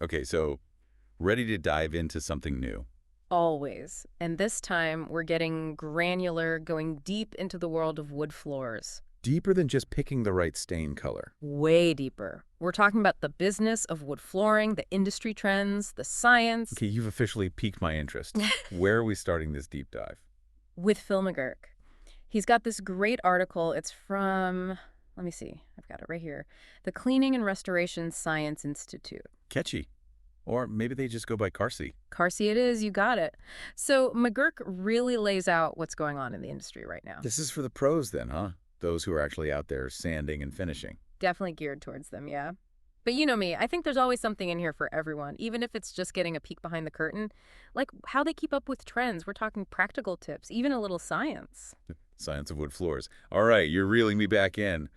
Okay, so ready to dive into something new. Always. And this time, we're getting granular, going deep into the world of wood floors. Deeper than just picking the right stain color. Way deeper. We're talking about the business of wood flooring, the industry trends, the science, Okay, you've officially piqued my interest. Where are we starting this deep dive? with Phil McGurk. He's got this great article. It's from, let me see, I've got it right here. The Cleaning and Restoration Science Institute. Catchy. Or maybe they just go by Carsey. Carsey it is, you got it. So McGurk really lays out what's going on in the industry right now. This is for the pros then, huh? Those who are actually out there sanding and finishing. Definitely geared towards them, yeah. But you know me, I think there's always something in here for everyone, even if it's just getting a peek behind the curtain. Like how they keep up with trends. We're talking practical tips, even a little science. Science of wood floors. All right, you're reeling me back in.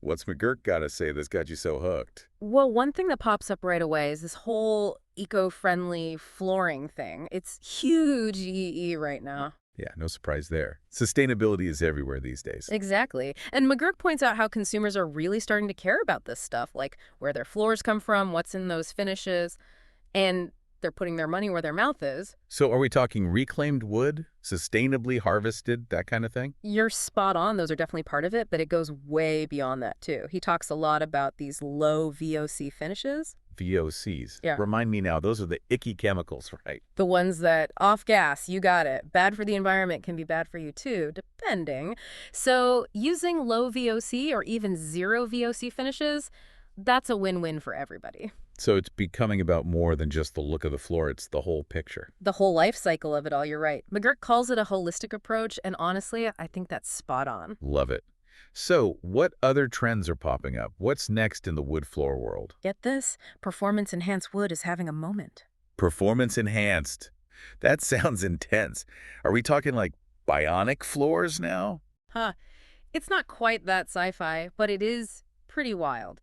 What's McGurk got to say that's got you so hooked? Well, one thing that pops up right away is this whole eco-friendly flooring thing. It's huge EE right now. Yeah, no surprise there. Sustainability is everywhere these days. Exactly. And McGurk points out how consumers are really starting to care about this stuff, like where their floors come from, what's in those finishes, and they're putting their money where their mouth is. So are we talking reclaimed wood, sustainably harvested, that kind of thing? You're spot on. Those are definitely part of it, but it goes way beyond that, too. He talks a lot about these low VOC finishes. VOCs. Yeah. Remind me now, those are the icky chemicals, right? The ones that off gas, you got it. Bad for the environment can be bad for you, too, depending. So using low VOC or even zero VOC finishes, that's a win-win for everybody. So it's becoming about more than just the look of the floor, it's the whole picture. The whole life cycle of it all, you're right. McGurk calls it a holistic approach, and honestly, I think that's spot on. Love it. So what other trends are popping up? What's next in the wood floor world? Get this? Performance enhanced wood is having a moment. Performance enhanced. That sounds intense. Are we talking like bionic floors now? Huh. It's not quite that sci-fi, but it is pretty wild.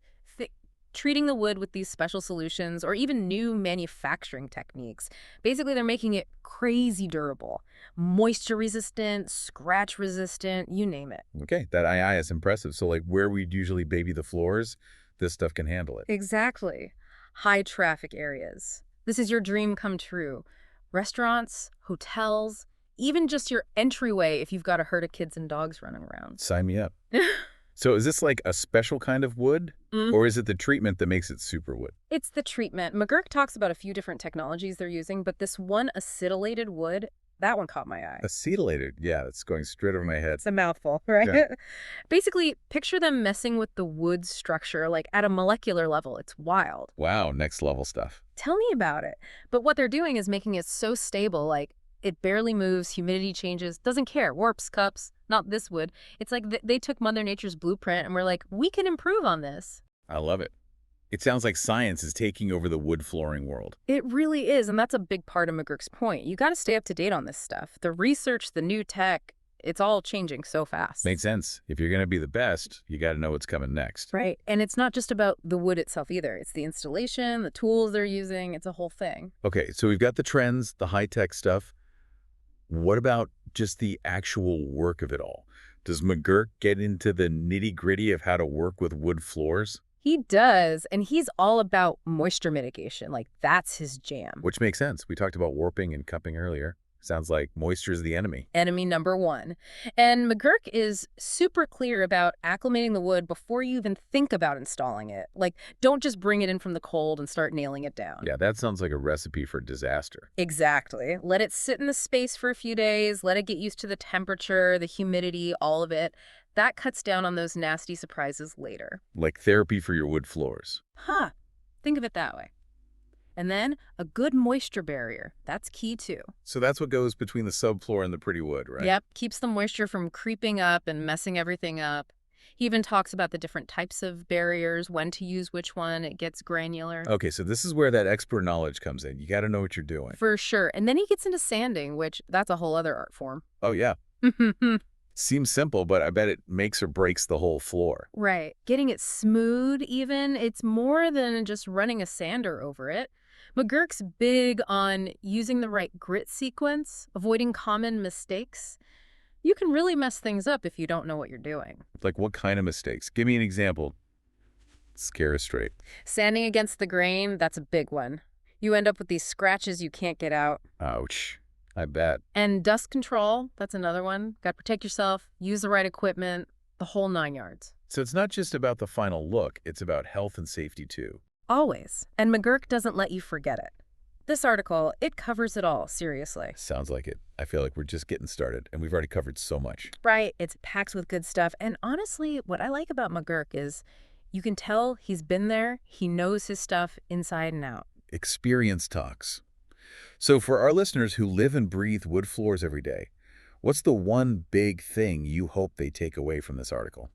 Treating the wood with these special solutions or even new manufacturing techniques. Basically, they're making it crazy durable, moisture resistant, scratch resistant, you name it. Okay, that II is impressive. So like where we'd usually baby the floors, this stuff can handle it. Exactly. High traffic areas. This is your dream come true. Restaurants, hotels, even just your entryway if you've got a herd of kids and dogs running around. Sign me up. So is this like a special kind of wood, or is it the treatment that makes it super wood? It's the treatment. McGurk talks about a few different technologies they're using, but this one acetylated wood, that one caught my eye. Acetylated. Yeah, that's going straight over my head. It's a mouthful, right? Yeah. Basically, picture them messing with the wood structure, like at a molecular level. It's wild. Wow, next level stuff. Tell me about it. But what they're doing is making it so stable, like it barely moves, humidity changes, doesn't care, warps, cups, not this wood. It's like they took Mother Nature's blueprint and we're like, we can improve on this. I love it. It sounds like science is taking over the wood flooring world. It really is, and that's a big part of McGurk's point. You got to stay up to date on this stuff. The research, the new tech, it's all changing so fast. Makes sense. If you're going to be the best, you got to know what's coming next. Right. And it's not just about the wood itself either. It's the installation, the tools they're using. It's a whole thing. Okay, so we've got the trends, the high-tech stuff. What about just the actual work of it all? Does McGurk get into the nitty-gritty of how to work with wood floors? He does, and he's all about moisture mitigation. Like, that's his jam. Which makes sense. We talked about warping and cupping earlier. Sounds like moisture is the enemy. Enemy number one. And McGurk is super clear about acclimating the wood before you even think about installing it. Like, don't just bring it in from the cold and start nailing it down. Yeah, that sounds like a recipe for disaster. Exactly. Let it sit in the space for a few days. Let it get used to the temperature, the humidity, all of it. That cuts down on those nasty surprises later. Like therapy for your wood floors. Huh. Think of it that way. And then a good moisture barrier. That's key too. So that's what goes between the subfloor and the pretty wood, right? Yep. Keeps the moisture from creeping up and messing everything up. He even talks about the different types of barriers, when to use which one. It gets granular. Okay, so this is where that expert knowledge comes in. You got to know what you're doing. For sure. And then he gets into sanding, which that's a whole other art form. Oh, yeah. Seems simple, but I bet it makes or breaks the whole floor. Right. Getting it smooth even, it's more than just running a sander over it. McGurk's big on using the right grit sequence, avoiding common mistakes. You can really mess things up if you don't know what you're doing. Like what kind of mistakes? Give me an example. Scare us straight. Sanding against the grain, that's a big one. You end up with these scratches you can't get out. Ouch. I bet. And dust control, that's another one. Got to protect yourself, use the right equipment, the whole 9 yards. So it's not just about the final look, it's about health and safety too. Always. And McGurk doesn't let you forget it. This article, it covers it all, seriously. Sounds like it. I feel like we're just getting started, and we've already covered so much. Right, it's packed with good stuff. And honestly, what I like about McGurk is you can tell he's been there, he knows his stuff inside and out. Experience talks. So for our listeners who live and breathe wood floors every day, what's the one big thing you hope they take away from this article?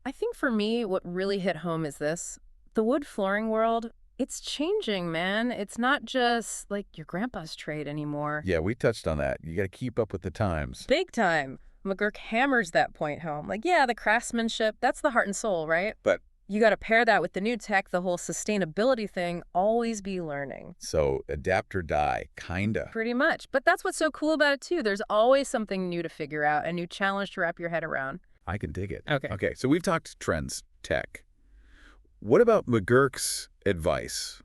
I think for me, what really hit home is this. The wood flooring world, it's changing, man. It's not just like your grandpa's trade anymore. Yeah, we touched on that. You got to keep up with the times. Big time. McGurk hammers that point home. Like, yeah, the craftsmanship, that's the heart and soul, right? But You got to pair that with the new tech, the whole sustainability thing, always be learning. so adapt or die, kinda. Pretty much. But that's what's so cool about it, too. There's always something new to figure out, a new challenge to wrap your head around. I can dig it. Okay. Okay, so we've talked trends, tech. What about McGurk's advice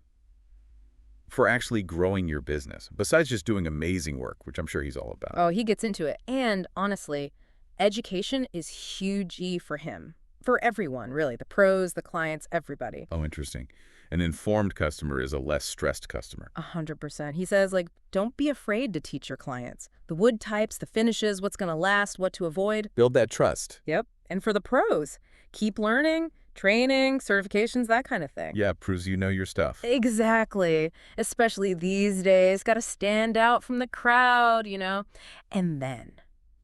for actually growing your business, besides just doing amazing work, which I'm sure he's all about? Oh, he gets into it. And honestly, education is huge for him. For everyone, really. The pros, the clients, everybody. Oh, interesting. An informed customer is a less stressed customer. 100%. He says, like, don't be afraid to teach your clients. The wood types, the finishes, what's going to last, what to avoid. Build that trust. Yep. And for the pros, keep learning, training, certifications, that kind of thing. Yeah, proves you know your stuff. Exactly. Especially these days. Got to stand out from the crowd, you know? And then,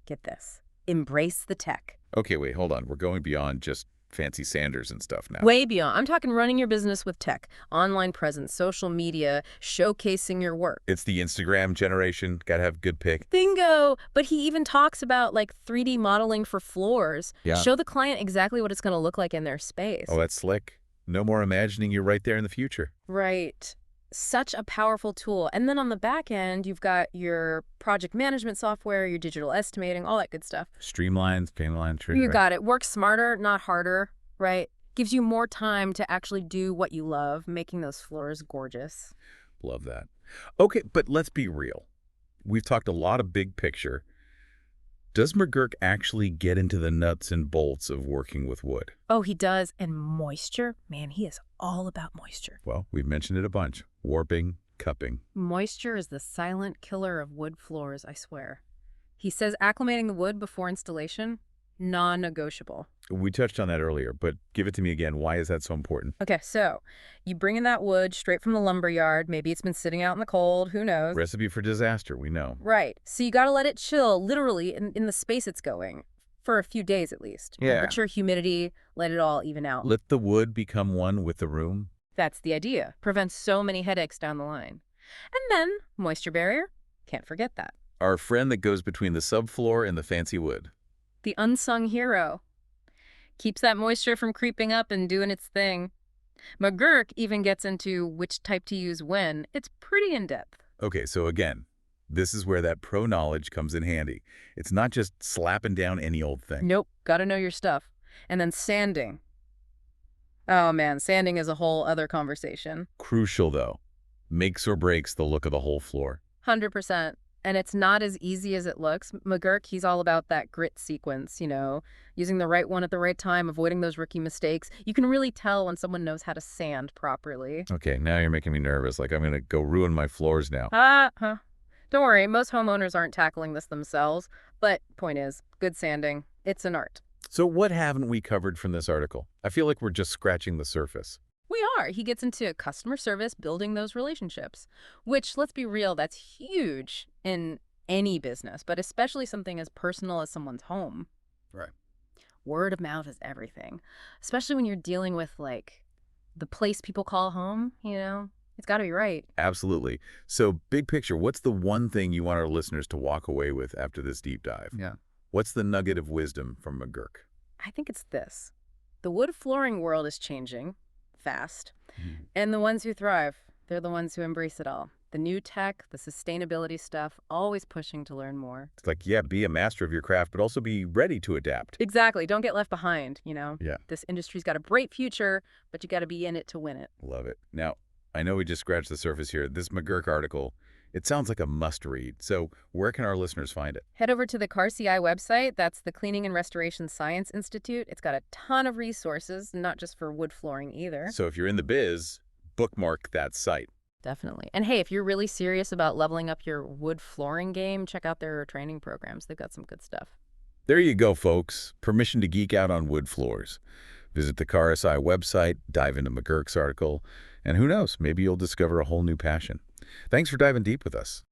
get this, embrace the tech. Okay, wait, hold on. We're going beyond just fancy sanders and stuff now. Way beyond. I'm talking running your business with tech, online presence, social media, showcasing your work. It's the Instagram generation. Gotta have good pic. Bingo! But he even talks about like 3D modeling for floors. Yeah. Show the client exactly what it's going to look like in their space. Oh, that's slick. No more imagining you're right there in the future. Right. Such a powerful tool. And then on the back end, you've got your project management software, your digital estimating, all that good stuff. Streamlines, painline, You got it. Work smarter, not harder, right? Gives you more time to actually do what you love, making those floors gorgeous. Love that. Okay, but let's be real. We've talked a lot of big picture. Does McGurk actually get into the nuts and bolts of working with wood? Oh, he does. And moisture, man, he is all about moisture. Well, we've mentioned it a bunch. Warping, cupping. Moisture is the silent killer of wood floors, I swear. He says acclimating the wood before installation, non-negotiable. We touched on that earlier, but give it to me again. Why is that so important? Okay, so you bring in that wood straight from the lumber yard. Maybe it's been sitting out in the cold. Who knows? Recipe for disaster, we know. Right. So you got to let it chill, literally, in the space it's going, for a few days at least. Yeah. Temperature, humidity, let it all even out. Let the wood become one with the room. That's the idea. Prevents so many headaches down the line. And then, moisture barrier. Can't forget that. Our friend that goes between the subfloor and the fancy wood. The unsung hero. Keeps that moisture from creeping up and doing its thing. McGurk even gets into which type to use when. It's pretty in-depth. Okay, so again, this is where that pro knowledge comes in handy. It's not just slapping down any old thing. Nope, gotta know your stuff. And then sanding. Oh man, sanding is a whole other conversation. Crucial, though. Makes or breaks the look of the whole floor. 100%. And it's not as easy as it looks. McGurk, he's all about that grit sequence, you know, using the right one at the right time, avoiding those rookie mistakes. You can really tell when someone knows how to sand properly. Okay, now you're making me nervous. Like I'm going to go ruin my floors now. Don't worry, most homeowners aren't tackling this themselves. But point is, good sanding, it's an art. So what haven't we covered from this article? I feel like we're just scratching the surface. We are. He gets into customer service, building those relationships, which, let's be real, that's huge in any business, but especially something as personal as someone's home. Right. Word of mouth is everything, especially when you're dealing with, like, the place people call home, you know? It's got to be right. Absolutely. So big picture, what's the one thing you want our listeners to walk away with after this deep dive? Yeah. What's the nugget of wisdom from McGurk? I think it's this. The wood flooring world is changing fast. And the ones who thrive, they're the ones who embrace it all. The new tech, the sustainability stuff, always pushing to learn more. It's like, yeah, be a master of your craft, but also be ready to adapt. Exactly. Don't get left behind, Yeah, This industry's got a bright future, but you got to be in it to win it. love it. Now, I know we just scratched the surface here. This McGurk article, it sounds like a must-read. So where can our listeners find it? Head over to the CarCI website. That's the Cleaning and Restoration Science Institute. It's got a ton of resources, not just for wood flooring either. So if you're in the biz, bookmark that site. Definitely. And hey, if you're really serious about leveling up your wood flooring game, check out their training programs. They've got some good stuff. There you go, folks. Permission to geek out on wood floors. Visit the CarSI website, dive into McGurk's article, and who knows, maybe you'll discover a whole new passion. Thanks for diving deep with us.